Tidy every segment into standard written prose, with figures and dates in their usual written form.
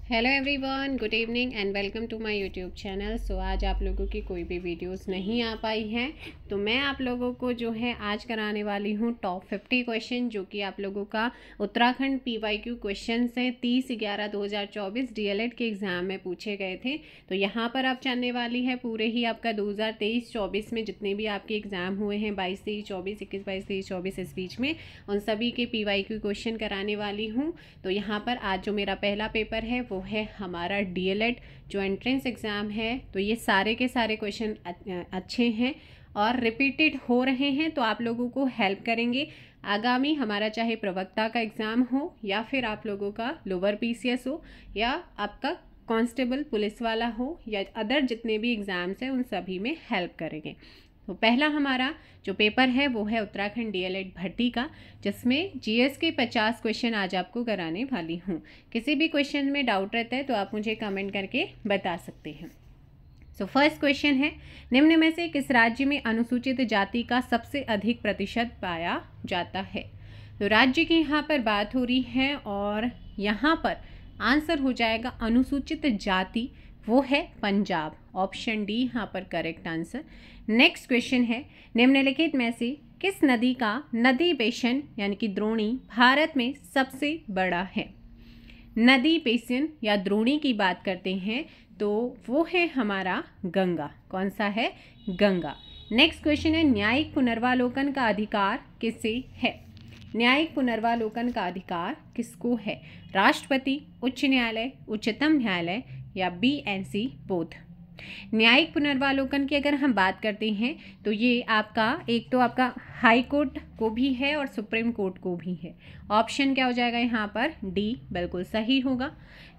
Hello everyone, good evening and welcome to my YouTube channel. So आज आप लोगों की कोई भी वीडियोस नहीं आ पाई हैं, तो मैं आप लोगों को जो है आज कराने वाली हूँ टॉप 50 क्वेश्चन, जो कि आप लोगों का उत्तराखंड पीवाईक्यू क्वेश्चन से 30/11/2024 डीएलएड के एग्ज़ाम में पूछे गए थे। तो यहाँ पर आप जानने वाली है पूरे ही आपका 2023-24 में जितने भी आपके एग्ज़ाम हुए हैं 22-23-24, 21-22-23-24 इस बीच में, उन सभी के पीवाईक्यू क्वेश्चन कराने वाली हूँ। तो यहाँ पर आज जो मेरा पहला पेपर है वो है हमारा डीएलएड जो एंट्रेंस एग्ज़ाम है। तो ये सारे के सारे क्वेश्चन अच्छे हैं और रिपीटेड हो रहे हैं, तो आप लोगों को हेल्प करेंगे आगामी हमारा चाहे प्रवक्ता का एग्ज़ाम हो या फिर आप लोगों का लोअर पीसीएस हो या आपका कांस्टेबल पुलिस वाला हो या अदर जितने भी एग्ज़ाम्स हैं उन सभी में हेल्प करेंगे। तो पहला हमारा जो पेपर है वो है उत्तराखंड डीएलएड भर्ती का, जिसमें जीएस के 50 क्वेश्चन आज आपको कराने वाली हूँ। किसी भी क्वेश्चन में डाउट रहता है तो आप मुझे कमेंट करके बता सकते हैं। सो फर्स्ट क्वेश्चन है, निम्न में से किस राज्य में अनुसूचित जाति का सबसे अधिक प्रतिशत पाया जाता है? तो राज्य की यहाँ पर बात हो रही है और यहाँ पर आंसर हो जाएगा अनुसूचित जाति, वो है पंजाब। ऑप्शन डी यहाँ पर करेक्ट आंसर। नेक्स्ट क्वेश्चन है, निम्नलिखित में से किस नदी का नदी बेसिन यानी कि द्रोणी भारत में सबसे बड़ा है? नदी बेसिन या द्रोणी की बात करते हैं तो वो है हमारा गंगा। कौन सा है? गंगा। नेक्स्ट क्वेश्चन है, न्यायिक पुनर्वालोकन का अधिकार किसे है? न्यायिक पुनर्वालोकन का अधिकार किसको है? राष्ट्रपति, उच्च न्यायालय, उच्चतम न्यायालय या बीएनसी बोथ? न्यायिक पुनर्वालोकन की अगर हम बात करते हैं तो ये आपका एक तो आपका हाई कोर्ट को भी है और सुप्रीम कोर्ट को भी है। ऑप्शन क्या हो जाएगा यहाँ पर? डी बिल्कुल सही होगा।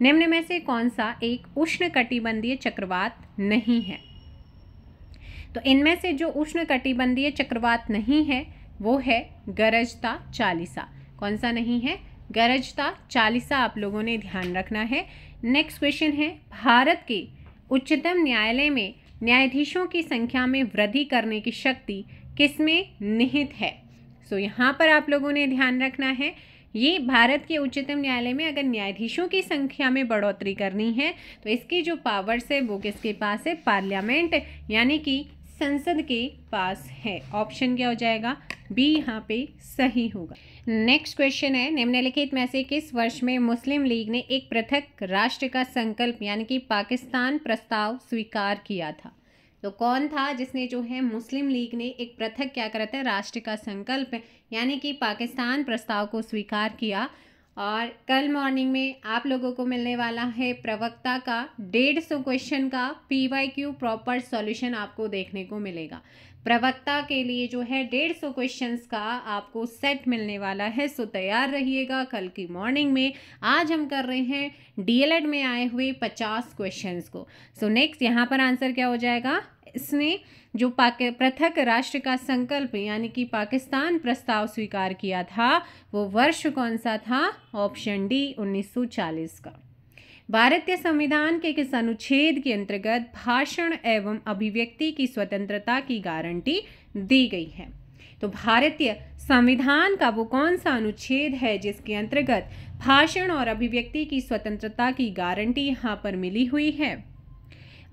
निम्न में से कौन सा एक उष्णकटिबंधीय चक्रवात नहीं है? तो इनमें से जो उष्णकटिबंधीय चक्रवात नहीं है वो है गरजता चालीसा। कौन सा नहीं है? गरजता चालीसा आप लोगों ने ध्यान रखना है। नेक्स्ट क्वेश्चन है, भारत के उच्चतम न्यायालय में न्यायाधीशों की संख्या में वृद्धि करने की शक्ति किसमें निहित है? सो यहाँ पर आप लोगों ने ध्यान रखना है, ये भारत के उच्चतम न्यायालय में अगर न्यायाधीशों की संख्या में बढ़ोतरी करनी है तो इसकी जो पावर्स है वो किसके पास है? पार्लियामेंट यानी कि संसद के पास है। ऑप्शन क्या हो जाएगा? बी यहाँ पे सही होगा। नेक्स्ट क्वेश्चन है, निम्नलिखित में से किस वर्ष में मुस्लिम लीग ने एक पृथक राष्ट्र का संकल्प यानी कि पाकिस्तान प्रस्ताव स्वीकार किया था? तो कौन था जिसने जो है मुस्लिम लीग ने एक पृथक क्या करा था? राष्ट्र का संकल्प यानी कि पाकिस्तान प्रस्ताव को स्वीकार किया। और कल मॉर्निंग में आप लोगों को मिलने वाला है प्रवक्ता का 150 क्वेश्चन का पीवाईक्यू प्रॉपर सॉल्यूशन आपको देखने को मिलेगा। प्रवक्ता के लिए जो है 150 क्वेश्चंस का आपको सेट मिलने वाला है। सो तैयार रहिएगा कल की मॉर्निंग में। आज हम कर रहे हैं डीएलएड में आए हुए 50 क्वेश्चंस को। सो नेक्स्ट यहाँ पर आंसर क्या हो जाएगा? इसने जो पृथक राष्ट्र का संकल्प यानी कि पाकिस्तान प्रस्ताव स्वीकार किया था वो वर्ष कौन सा था? ऑप्शन डी 1940 का। भारतीय संविधान के किस अनुच्छेद के अंतर्गत भाषण एवं अभिव्यक्ति की स्वतंत्रता की गारंटी दी गई है? तो भारतीय संविधान का वो कौन सा अनुच्छेद है जिसके अंतर्गत भाषण और अभिव्यक्ति की स्वतंत्रता की गारंटी यहाँ पर मिली हुई है?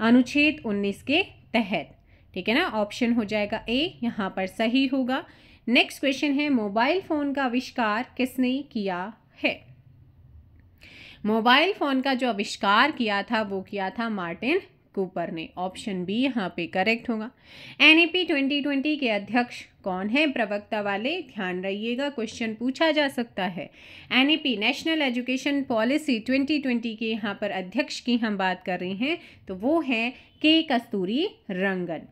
अनुच्छेद 19 के तहत। ठीक है ना, ऑप्शन हो जाएगा ए यहाँ पर सही होगा। नेक्स्ट क्वेश्चन है, मोबाइल फोन का आविष्कार किसने किया है? मोबाइल फोन का जो आविष्कार किया था वो किया था मार्टिन कूपर ने। ऑप्शन बी यहाँ पे करेक्ट होगा। एनईपी 2020 के अध्यक्ष कौन है? प्रवक्ता वाले ध्यान रहिएगा, क्वेश्चन पूछा जा सकता है। एनईपी नेशनल एजुकेशन पॉलिसी 2020 के यहाँ पर अध्यक्ष की हम बात कर रहे हैं तो वो है के कस्तूरी रंगन।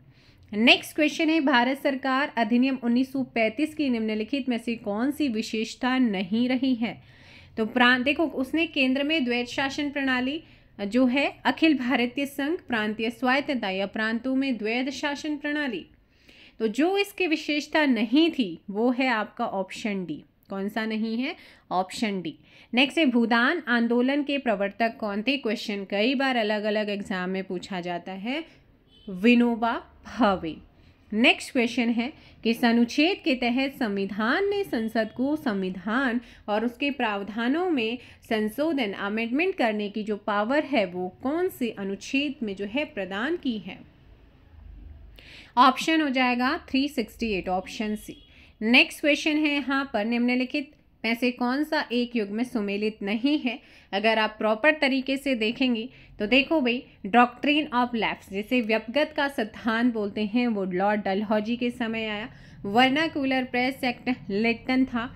नेक्स्ट क्वेश्चन है, भारत सरकार अधिनियम 1935 की निम्नलिखित में से कौन सी विशेषता नहीं रही है? तो देखो उसने केंद्र में द्वैत शासन प्रणाली जो है अखिल भारतीय संघ प्रांतीय स्वायत्तता या प्रांतों में द्वैत शासन प्रणाली, तो जो इसकी विशेषता नहीं थी वो है आपका ऑप्शन डी। कौन सा नहीं है? Option D. नेक्स्ट है, भूदान आंदोलन के प्रवर्तक कौन थे? क्वेश्चन कई बार अलग अलग एग्जाम में पूछा जाता है। विनोबा भावे। नेक्स्ट क्वेश्चन है कि इस अनुच्छेद के तहत संविधान ने संसद को संविधान और उसके प्रावधानों में संशोधन अमेंडमेंट करने की जो पावर है वो कौन से अनुच्छेद में जो है प्रदान की है? ऑप्शन हो जाएगा 368, ऑप्शन सी। नेक्स्ट क्वेश्चन है यहाँ पर निम्नलिखित में से कौन सा एक युग में सुमेलित नहीं है? अगर आप प्रॉपर तरीके से देखेंगे तो देखो भाई, डॉक्ट्रिन ऑफ लैप्स जिसे व्यपगत का सिद्धांत बोलते हैं वो लॉर्ड डलहौजी के समय आया। वर्नाक्यूलर प्रेस एक्ट लिटन था।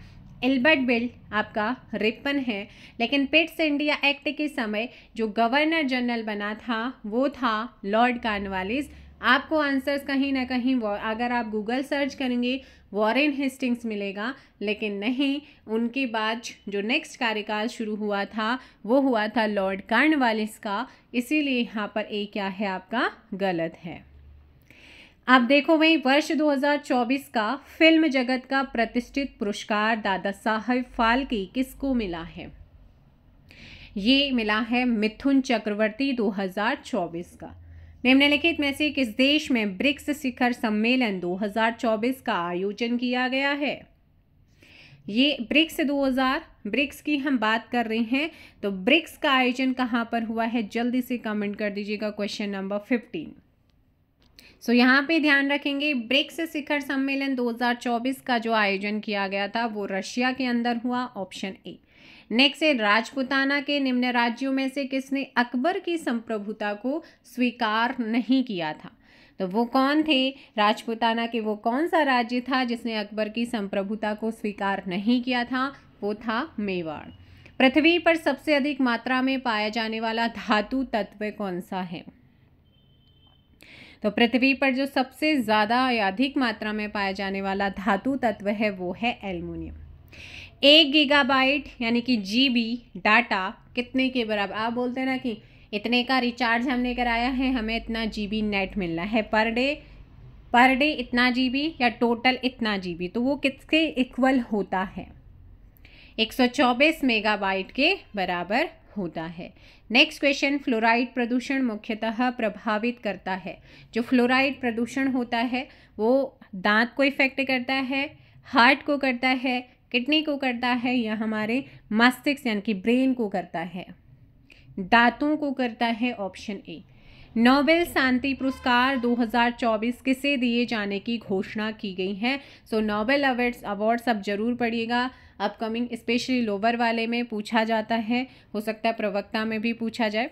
एल्बर्ट बिल आपका 53 है। लेकिन पिट्स इंडिया एक्ट के समय जो गवर्नर जनरल बना था वो था लॉर्ड कॉर्नवालिस। आपको आंसर्स कहीं ना कहीं अगर आप गूगल सर्च करेंगे वॉरेन हेस्टिंग्स मिलेगा, लेकिन नहीं, उनके बाद जो नेक्स्ट कार्यकाल शुरू हुआ था वो हुआ था लॉर्ड कॉर्नवालिस का। इसीलिए यहाँ पर ए क्या है आपका गलत है। अब देखो भाई, वर्ष 2024 का फिल्म जगत का प्रतिष्ठित पुरस्कार दादा साहब फाल्के किसको मिला है? ये मिला है मिथुन चक्रवर्ती 2024 का। निम्नलिखित में से किस देश में ब्रिक्स शिखर सम्मेलन 2024 का आयोजन किया गया है? ये ब्रिक्स की हम बात कर रहे हैं, तो ब्रिक्स का आयोजन कहाँ पर हुआ है? जल्दी से कमेंट कर दीजिएगा क्वेश्चन नंबर 15। सो यहाँ पे ध्यान रखेंगे, ब्रिक्स शिखर सम्मेलन 2024 का जो आयोजन किया गया था वो रशिया के अंदर हुआ, ऑप्शन ए। नेक्स्ट है, राजपूताना के निम्न राज्यों में से किसने अकबर की संप्रभुता को स्वीकार नहीं किया था? तो वो कौन थे? राजपूताना के वो कौन सा राज्य था जिसने अकबर की संप्रभुता को स्वीकार नहीं किया था? वो था मेवाड़। पृथ्वी पर सबसे अधिक मात्रा में पाया जाने वाला धातु तत्व कौन सा है? तो पृथ्वी पर जो सबसे ज़्यादा या अधिक मात्रा में पाया जाने वाला धातु तत्व है वो है एल्युमिनियम। 1 गीगाबाइट यानी कि जीबी डाटा कितने के बराबर? आप बोलते हैं ना कि इतने का रिचार्ज हमने कराया है, हमें इतना जीबी नेट मिलना है पर डे इतना जीबी या टोटल इतना जीबी, तो वो किसके इक्वल होता है? 124 मेगाबाइट के बराबर होता है। नेक्स्ट क्वेश्चन, फ्लोराइड प्रदूषण मुख्यतः प्रभावित करता है। जो फ्लोराइड प्रदूषण होता है वो दांत को इफेक्ट करता है, हार्ट को करता है, किडनी को करता है, या हमारे मस्तिष्क यानी कि ब्रेन को करता है? दांतों को करता है, ऑप्शन ए। नोबेल शांति पुरस्कार 2024 किसे दिए जाने की घोषणा की गई है? सो नोबेल अवार्ड सब जरूर पढ़िएगा, अपकमिंग स्पेशली लोअर वाले में पूछा जाता है, हो सकता है प्रवक्ता में भी पूछा जाए।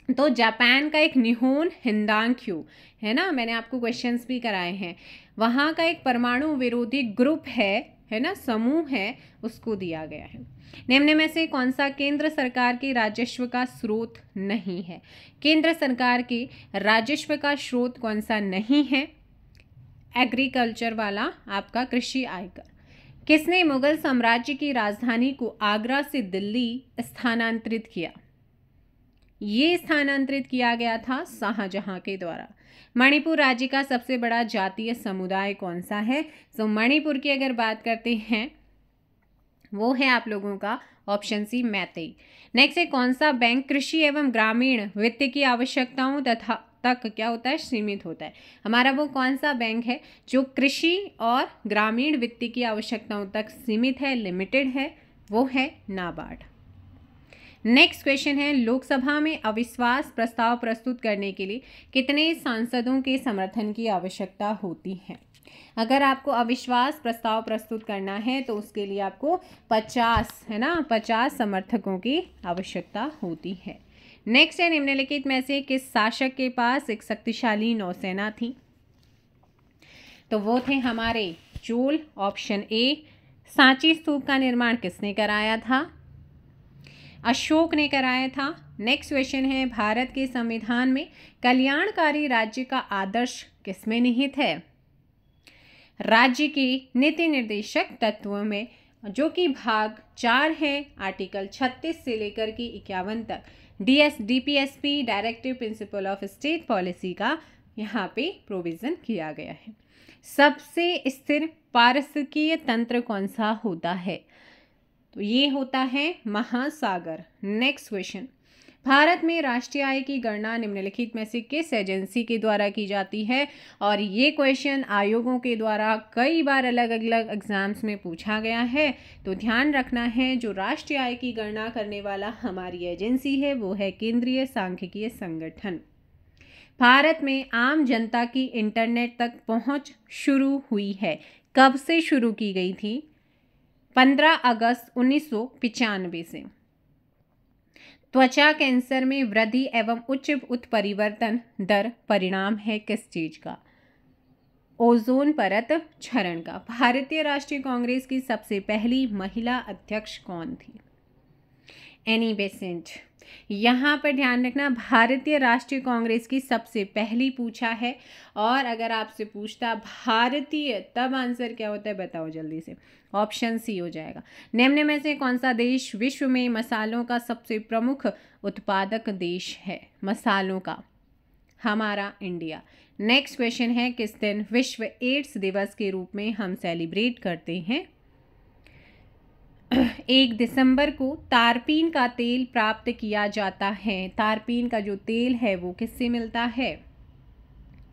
तो जापान का एक निहोन हिंदांक्यू है ना, मैंने आपको क्वेश्चंस भी कराए हैं, वहाँ का एक परमाणु विरोधी ग्रुप है ना, समूह है, उसको दिया गया है। निम्न में से कौन सा केंद्र सरकार के राजस्व का स्रोत नहीं है? केंद्र सरकार के राजस्व का स्रोत कौन सा नहीं है? एग्रीकल्चर वाला आपका कृषि आयकर। किसने मुगल साम्राज्य की राजधानी को आगरा से दिल्ली स्थानांतरित किया? ये स्थानांतरित किया गया था शाहजहां के द्वारा। मणिपुर राज्य का सबसे बड़ा जातीय समुदाय कौन सा है? तो मणिपुर की अगर बात करते हैं वो है आप लोगों का ऑप्शन सी मैतेई। नेक्स्ट है, कौन सा बैंक कृषि एवं ग्रामीण वित्त की आवश्यकताओं तक क्या होता है? सीमित होता है। हमारा वो कौन सा बैंक है जो कृषि और ग्रामीण वित्त की आवश्यकताओं तक सीमित है, लिमिटेड है? वो है नाबार्ड। नेक्स्ट क्वेश्चन है, लोकसभा में अविश्वास प्रस्ताव प्रस्तुत करने के लिए कितने सांसदों के समर्थन की आवश्यकता होती है? अगर आपको अविश्वास प्रस्ताव प्रस्तुत करना है तो उसके लिए आपको 50 समर्थकों की आवश्यकता होती है। नेक्स्ट है, निम्नलिखित में से किस शासक के पास एक शक्तिशाली नौसेना थी? तो वो थे हमारे चोल, ऑप्शन ए। सांची स्तूप का निर्माण किसने कराया था? अशोक ने कराया था। नेक्स्ट क्वेश्चन है, भारत के संविधान में कल्याणकारी राज्य का आदर्श किसमें निहित है? राज्य की नीति निर्देशक तत्वों में, जो कि भाग 4 है, आर्टिकल 36 से लेकर के 51 तक, DPSP directive principle of state policy का यहाँ पे प्रोविज़न किया गया है। सबसे स्थिर पारिस्थितिकीय तंत्र कौन सा होता है? तो ये होता है महासागर। नेक्स्ट क्वेश्चन, भारत में राष्ट्रीय आय की गणना निम्नलिखित में से किस एजेंसी के द्वारा की जाती है? और ये क्वेश्चन आयोगों के द्वारा कई बार अलग अलग एग्जाम्स में पूछा गया है, तो ध्यान रखना है जो राष्ट्रीय आय की गणना करने वाला हमारी एजेंसी है वो है केंद्रीय सांख्यिकीय संगठन। भारत में आम जनता की इंटरनेट तक पहुंच शुरू हुई है, कब से शुरू की गई थी? 15 अगस्त 1995 से। त्वचा कैंसर में वृद्धि एवं उच्च उत्परिवर्तन दर परिणाम है किस चीज का? ओजोन परत क्षरण का। भारतीय राष्ट्रीय कांग्रेस की सबसे पहली महिला अध्यक्ष कौन थी? Annie Besant. यहाँ पर ध्यान रखना, भारतीय राष्ट्रीय कांग्रेस की सबसे पहली पूछा है, और अगर आपसे पूछता भारतीय तब आंसर क्या होता है बताओ जल्दी से। ऑप्शन सी हो जाएगा। निम्न में से कौन सा देश विश्व में मसालों का सबसे प्रमुख उत्पादक देश है? मसालों का हमारा इंडिया। नेक्स्ट क्वेश्चन है, किस दिन विश्व एड्स दिवस के रूप में हम सेलिब्रेट करते हैं? 1 दिसंबर को। तारपीन का तेल प्राप्त किया जाता है। तारपीन का जो तेल है वो किससे मिलता है?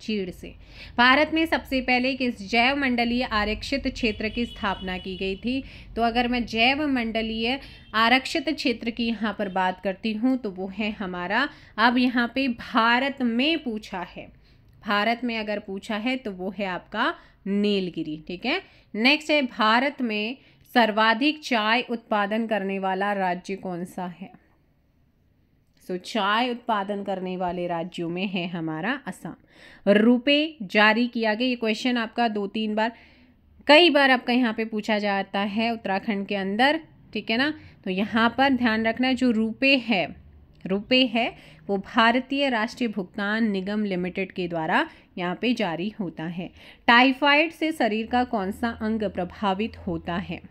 चीड़ से। भारत में सबसे पहले किस जैव मंडलीय आरक्षित क्षेत्र की स्थापना की गई थी? तो अगर मैं जैव मंडलीय आरक्षित क्षेत्र की यहाँ पर बात करती हूँ तो वो है हमारा, अब यहाँ पे भारत में पूछा है, भारत में अगर पूछा है तो वो है आपका नीलगिरी। ठीक है। नेक्स्ट है, भारत में सर्वाधिक चाय उत्पादन करने वाला राज्य कौन सा है? चाय उत्पादन करने वाले राज्यों में है हमारा असम। रुपए जारी किया गया, ये क्वेश्चन आपका 2-3 बार कई बार आपका यहाँ पे पूछा जाता है उत्तराखंड के अंदर। ठीक है ना। तो यहाँ पर ध्यान रखना, जो रुपए है वो भारतीय राष्ट्रीय भुगतान निगम लिमिटेड के द्वारा यहाँ पे जारी होता है। टाइफाइड से शरीर का कौन सा अंग प्रभावित होता है?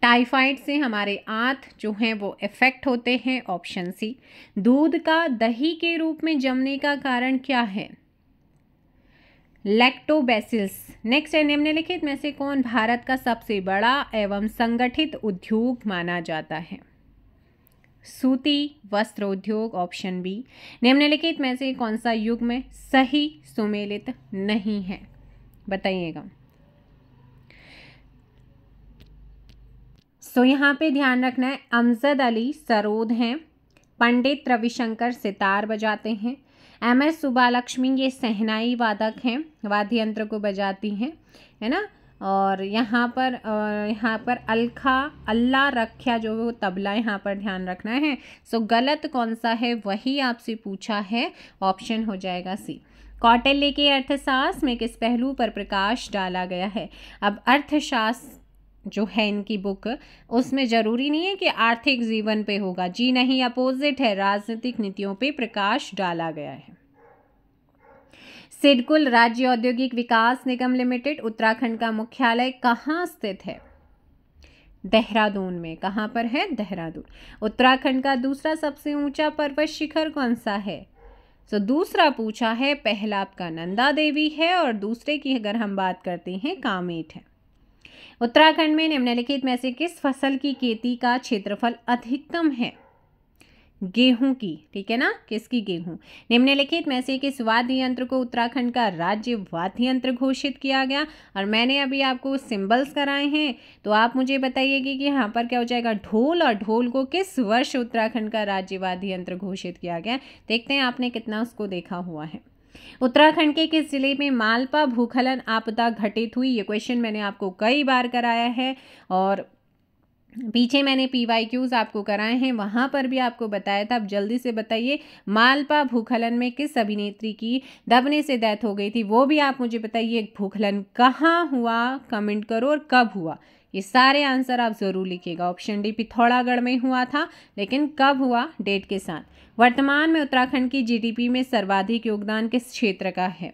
टाइफाइड से हमारे आंत जो हैं वो इफेक्ट होते हैं। Option C. दूध का दही के रूप में जमने का कारण क्या है? लैक्टोबैसिलस। नेक्स्ट है, निम्नलिखित में से कौन भारत का सबसे बड़ा एवं संगठित उद्योग माना जाता है? सूती वस्त्र उद्योग। Option B. निम्नलिखित में से कौन सा युग्म सही सुमेलित नहीं है? बताइएगा। यहाँ पे ध्यान रखना है, अमजद अली सरोद हैं, पंडित रविशंकर सितार बजाते हैं, MS सुब्बालक्ष्मी ये सहनाई वादक हैं, वाद्य यंत्र को बजाती हैं, है ना। और यहाँ पर अलखा अल्लाह रख्या जो वो तबला, यहाँ पर ध्यान रखना है। गलत कौन सा है वही आपसे पूछा है। ऑप्शन हो जाएगा सी। कौटिल्य के अर्थशास्त्र में किस पहलू पर प्रकाश डाला गया है? अब अर्थशास्त्र जो है इनकी बुक, उसमें जरूरी नहीं है कि आर्थिक जीवन पे होगा, जी नहीं, अपोजिट है, राजनीतिक नीतियों पे प्रकाश डाला गया है। सिडकुल राज्य औद्योगिक विकास निगम लिमिटेड उत्तराखंड का मुख्यालय कहाँ स्थित है? देहरादून में। कहाँ पर है? देहरादून। उत्तराखंड का दूसरा सबसे ऊंचा पर्वत शिखर कौन सा है? दूसरा पूछा है, पहला आपका नंदा देवी है और दूसरे की अगर हम बात करते हैं कामेट है। उत्तराखंड में निम्नलिखित में से किस फसल की खेती का क्षेत्रफल अधिकतम है? गेहूं की। ठीक है ना। किसकी? गेहूं। निम्नलिखित में से किस वाद्य यंत्र को उत्तराखंड का राज्य वाद्य यंत्र घोषित किया गया? और मैंने अभी आपको सिंबल्स कराए हैं, तो आप मुझे बताइएगा कि यहाँ पर क्या हो जाएगा? ढोल। और ढोल को किस वर्ष उत्तराखंड का राज्य वाद्य यंत्र घोषित किया गया? देखते हैं आपने कितना उसको देखा हुआ है। उत्तराखंड के किस जिले में मालपा भूस्खलन आपदा घटित हुई? ये क्वेश्चन मैंने आपको कई बार कराया है, और पीछे मैंने PYQs आपको कराए हैं, वहां पर भी आपको बताया था। अब जल्दी से बताइए, मालपा भूस्खलन में किस अभिनेत्री की दबने से डेथ हो गई थी? वो भी आप मुझे बताइए। भूस्खलन कहाँ हुआ? कमेंट करो, और कब हुआ? ये सारे आंसर आप जरूर लिखिएगा। ऑप्शन डी पिथौरागढ़ में हुआ था, लेकिन कब हुआ? डेट के साथ। वर्तमान में उत्तराखंड की GDP में सर्वाधिक योगदान किस क्षेत्र का है?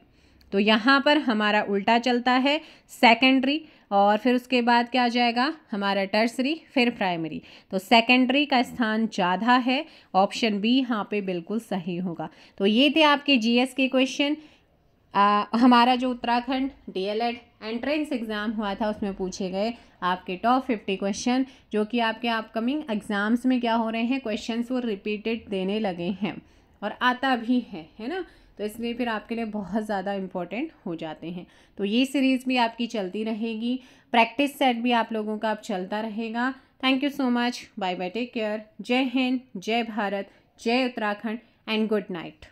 तो यहाँ पर हमारा उल्टा चलता है, सेकेंडरी, और फिर उसके बाद क्या आ जाएगा? हमारा टर्सरी, फिर प्राइमरी। तो सेकेंडरी का स्थान ज़्यादा है। ऑप्शन बी यहाँ पे बिल्कुल सही होगा। तो ये थे आपके GS के क्वेश्चन। हमारा जो उत्तराखंड DLED एंट्रेंस एग्ज़ाम हुआ था उसमें पूछे गए आपके टॉप 50 क्वेश्चन, जो कि आपके अपकमिंग एग्ज़ाम्स में क्या हो रहे हैं, क्वेश्चंस वो रिपीटेड देने लगे हैं और आता भी है ना। तो इसलिए फिर आपके लिए बहुत ज़्यादा इम्पोर्टेंट हो जाते हैं। तो ये सीरीज़ भी आपकी चलती रहेगी, प्रैक्टिस सेट भी आप लोगों का अब चलता रहेगा। Thank you so much, bye bye, take care, जय हिंद, जय भारत, जय उत्तराखंड एंड गुड नाइट।